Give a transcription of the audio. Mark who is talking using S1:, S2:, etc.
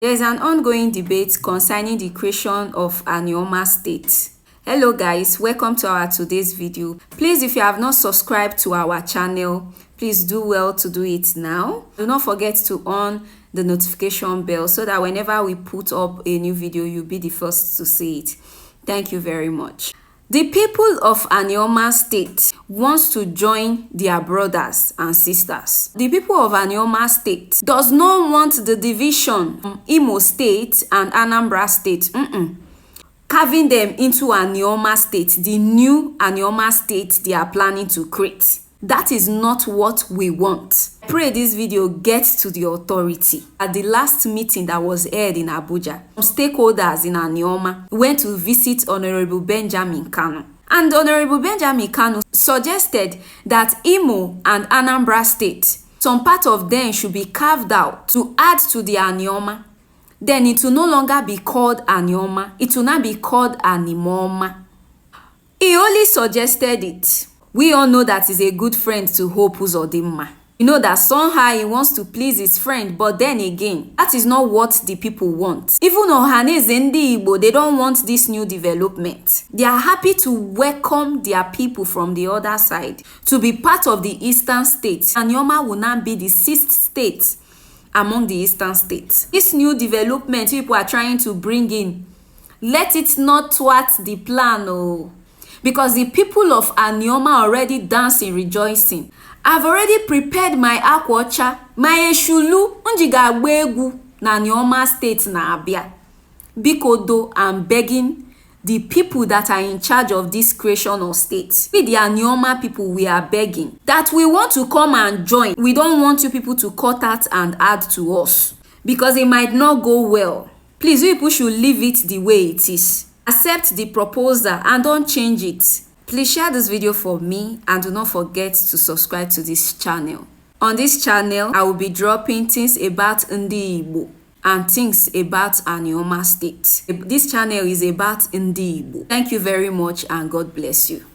S1: There is an ongoing debate concerning the creation of Animoma State. Hello guys, welcome to our today's video. Please, if you have not subscribed to our channel, please do well to do it now. Do not forget to on the notification bell so that whenever we put up a new video, you'll be the first to see it. Thank you very much. The people of Animoma State wants to join their brothers and sisters. The people of Animoma State does not want the division from Imo State and Anambra State. Carving them into Animoma State, the new Animoma State they are planning to create. That is not what we want. I pray this video gets to the authority. At the last meeting that was held in Abuja, some stakeholders in Anioma went to visit Honorable Benjamin Kanu. And Honorable Benjamin Kanu suggested that Imo and Anambra State, some part of them should be carved out to add to the Anioma. Then it will no longer be called Anioma. It will now be called Animoma. He only suggested it. We all know that he's a good friend to Hope Uzodimma. You know that somehow he wants to please his friend, but then again, that is not what the people want. Even Ohaneze Ndi Igbo, they don't want this new development. They are happy to welcome their people from the other side to be part of the eastern states. Anioma will now be the 6th state among the eastern states. This new development people are trying to bring in, let it not thwart the plan, oh. Because the people of Anioma already dancing, rejoicing. I've already prepared my akwacha, my eshulu, unjiga wegu na Animoma State na abia. Bikodo, I'm begging the people that are in charge of this creation of state. We the Anioma people, we are begging that we want to come and join. We don't want you people to cut out and add to us because it might not go well. Please, you people should leave it the way it is. Accept the proposal and don't change it. Please share this video for me and do not forget to subscribe to this channel. On this channel, I will be dropping things about Ndi Igbo and things about Animoma State. This channel is about Ndi Igbo. Thank you very much and God bless you.